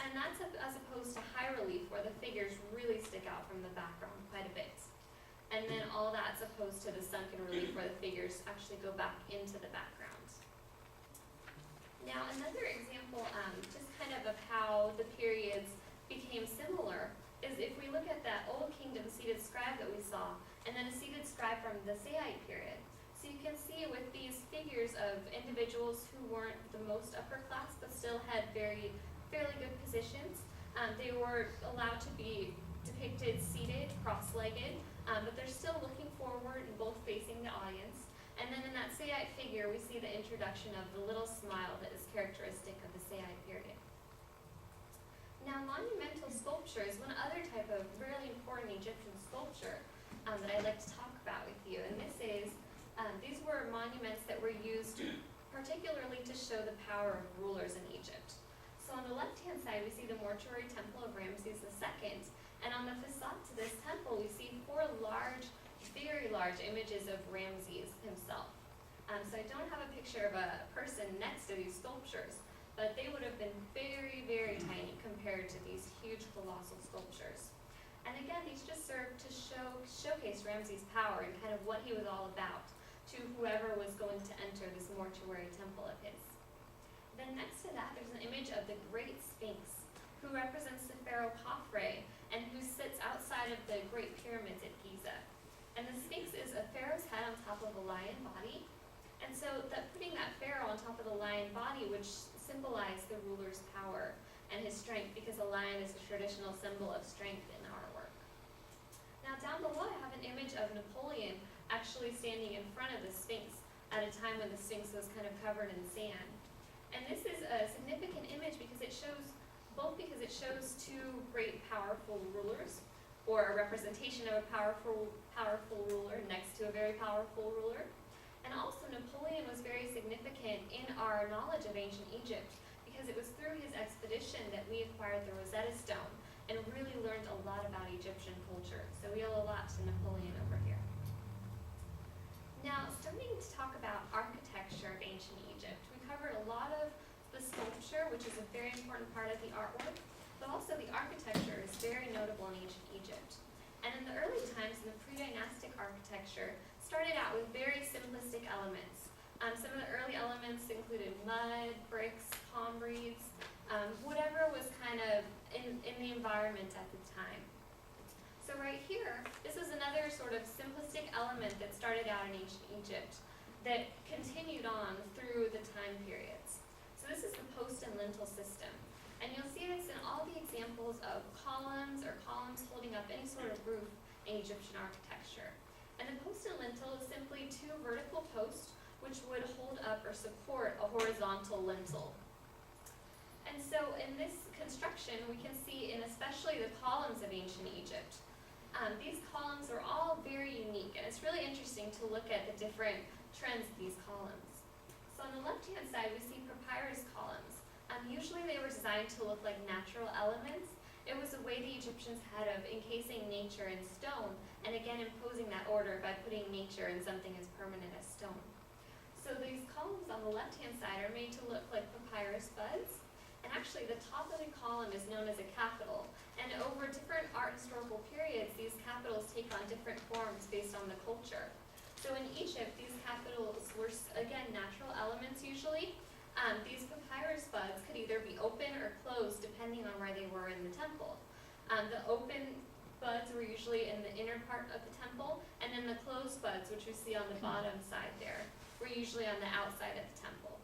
And that's as opposed to high relief, where the figures really stick out from the background quite a bit. And then all that's opposed to the sunken relief, where the figures actually go back into the background. Now, another example, just kind of how the periods became similar, is if we look at that Old Kingdom seated scribe that we saw, and then a seated scribe from the Saite period. So you can see with these figures of individuals who weren't the most upper class, but still had fairly good positions. They were allowed to be depicted seated, cross-legged, but they're still looking forward and both facing the audience. And then in that Saite figure, we see the introduction of the little smile that is characteristic of the Saite period. Now, monumental sculpture is one other type of really important Egyptian sculpture that I'd like to talk about with you. And this is, these were monuments that were used particularly to show the power of rulers in Egypt. So on the left-hand side, we see the mortuary temple of Ramses II. And on the facade to this temple, we see four large, very large images of Ramses himself. So I don't have a picture of a person next to these sculptures, but they would have been very, very tiny compared to these huge, colossal sculptures. And again, these just serve to showcase Ramses' power and kind of what he was all about to whoever was going to enter this mortuary temple of his. Then next to that, there's an image of the Great Sphinx, who represents the pharaoh Khafre, and who sits outside of the Great Pyramids at Giza. And the Sphinx is a pharaoh's head on top of a lion body. And so putting that pharaoh on top of the lion body would symbolize the ruler's power and his strength, because a lion is a traditional symbol of strength in our work. Now down below, I have an image of Napoleon actually standing in front of the Sphinx at a time when the Sphinx was kind of covered in sand. And this is a significant image because it shows two great powerful rulers, or a representation of a powerful ruler next to a very powerful ruler. And also Napoleon was very significant in our knowledge of ancient Egypt, because it was through his expedition that we acquired the Rosetta Stone and really learned a lot about Egyptian culture. So we owe a lot to Napoleon over here. Now, starting to talk about architecture of ancient Egypt, we covered a lot of the sculpture, which is a very important part of the artwork, but also the architecture is very notable in ancient Egypt. And in the early times, in the pre-dynastic architecture, started out with very simplistic elements. Some of the early elements included mud, bricks, palm reeds, whatever was kind of in the environment at the time. So right here, this is another sort of simplistic element that started out in ancient Egypt that continued on through the time periods. So this is the post and lintel system. And you'll see this in all the examples of columns or columns holding up any sort of roof in Egyptian architecture. And the post and lintel is simply two vertical posts which would hold up or support a horizontal lintel. And so in this construction, we can see in especially the columns of ancient Egypt, these columns are all very unique, and it's really interesting to look at the different trends of these columns. So on the left-hand side, we see papyrus columns. Usually they were designed to look like natural elements. It was a way the Egyptians had of encasing nature in stone, and again imposing that order by putting nature in something as permanent as stone. So these columns on the left-hand side are made to look like papyrus buds, and actually the top of the column is known as a capital. And over different art historical periods, these capitals take on different forms based on the culture. So in Egypt, these capitals were, again, natural elements usually. These papyrus buds could either be open or closed depending on where they were in the temple. The open buds were usually in the inner part of the temple, and then the closed buds, which we see on the bottom side there, were usually on the outside of the temple.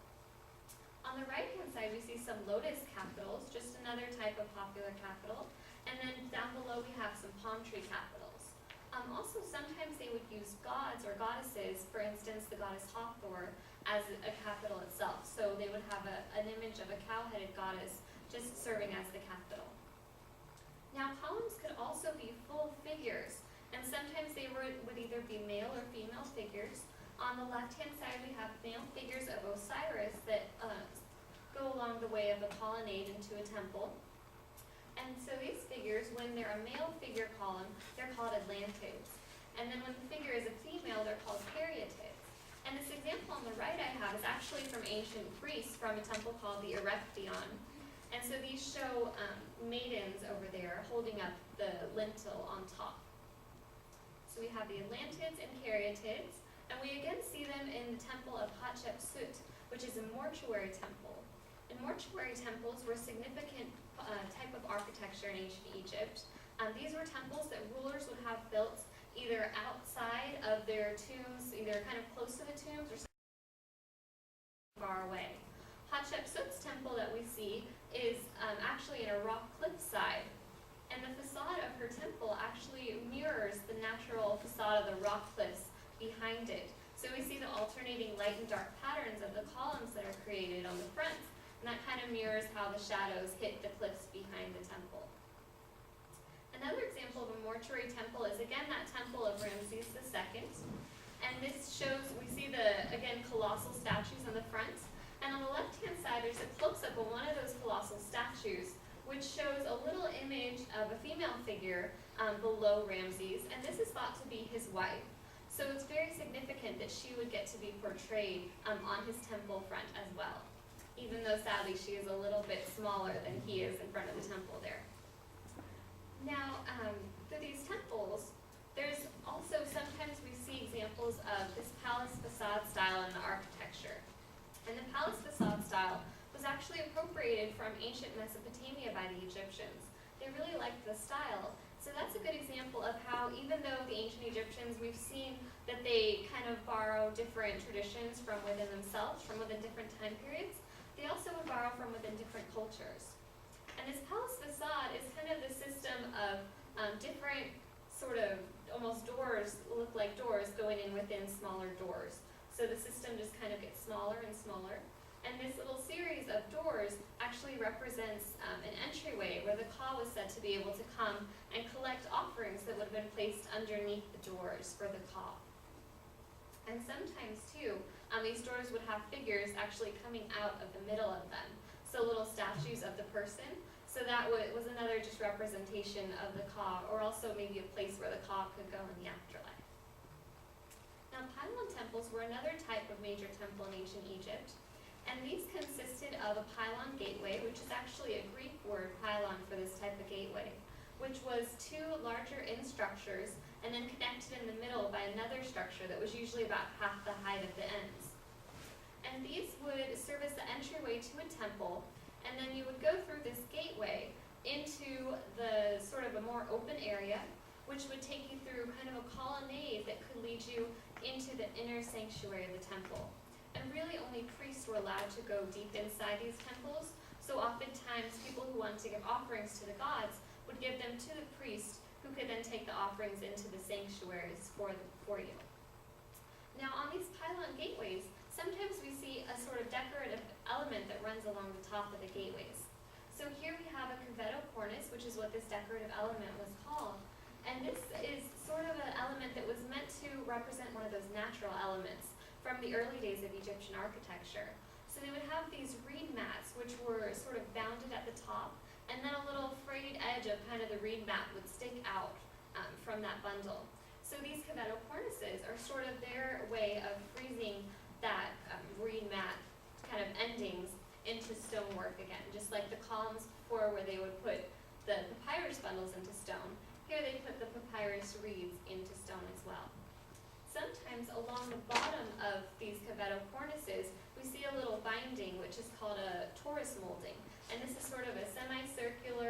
On the right-hand side, we see some lotus capitals, just another type of popular capital, and then down below we have some palm tree capitals. Also, sometimes they would use gods or goddesses, for instance, the goddess Hathor, as a capital itself. So they would have an image of a cow-headed goddess just serving as the capital. Now, columns could also be full figures, and sometimes they would either be male or female figures. On the left-hand side, we have male figures of Osiris that go along the way of a colonnade into a temple. And so these figures, when they're a male figure column, they're called Atlantids. And then when the figure is a female, they're called Caryatids. And this example on the right I have is actually from ancient Greece, from a temple called the Erechtheion. And so these show maidens over there holding up the lintel on top. So we have the Atlantids and Caryatids, and we again see them in the temple of Hatshepsut, which is a mortuary temple. And mortuary temples were a significant type of architecture in ancient Egypt. These were temples that rulers would have built either outside of their tombs, either kind of close to the tombs or far away. Hatshepsut's temple that we see is actually in a rock cliffside, and the facade of her temple actually mirrors the natural facade of the rock cliffs behind it. So we see the alternating light and dark patterns of the columns that are created on the front, and that kind of mirrors how the shadows hit the cliffs behind the temple. Another example of a mortuary temple is again that temple of Ramses II. And this shows, we see the, again, colossal statues on the front. And on the left-hand side, there's a close-up of one of those colossal statues, which shows a little image of a female figure below Ramses. And this is thought to be his wife. So it's very significant that she would get to be portrayed on his temple front as well, even though sadly she is a little bit smaller than he is in front of the temple there. Now, for these temples, there's also sometimes we see examples of this palace facade style in the architecture. And the palace facade style was actually appropriated from ancient Mesopotamia by the Egyptians. They really liked the style. So that's a good example of how, even though the ancient Egyptians, we've seen that they kind of borrow different traditions from within themselves, from within different time periods, they also would borrow from within different cultures. And this palace facade is kind of the system of different sort of almost doors, look like doors, going in within smaller doors. So the system just kind of gets smaller and smaller. And this little series of doors actually represents an entryway where the Ka was said to be able to come and collect offerings that would have been placed underneath the doors for the Ka. And sometimes too, these doors would have figures actually coming out of the middle of them. So little statues of the person. So that was another just representation of the Ka, or also maybe a place where the Ka could go in the afterlife. Now, pylon temples were another type of major temple in ancient Egypt, and these consisted of a pylon gateway, which is actually a Greek word, pylon, for this type of gateway, which was two larger end structures and then connected in the middle by another structure that was usually about half the height of the ends. And these would serve as the entryway to a temple, and then you would go through this gateway into the sort of a more open area, which would take you through kind of a colonnade that could lead you into the inner sanctuary of the temple. And really only priests were allowed to go deep inside these temples, so oftentimes people who wanted to give offerings to the gods would give them to the priest, who could then take the offerings into the sanctuaries for you. Now on these pylon gateways, sometimes we see a sort of decorative element that runs along the top of the gateways. So here we have a cavetto cornice, which is what this decorative element was called. And this is sort of an element that was meant to represent one of those natural elements from the early days of Egyptian architecture. So they would have these reed mats, which were sort of bounded at the top, and then a little frayed edge of kind of the reed mat would stick out from that bundle. So these cavetto cornices are sort of their way of freezing that reed mat kind of endings into stonework again, just like the columns before where they would put the papyrus bundles into stone. Here they put the papyrus reeds into stone as well. Sometimes along the bottom of these cavetto cornices, we see a little binding which is called a torus molding. And this is sort of a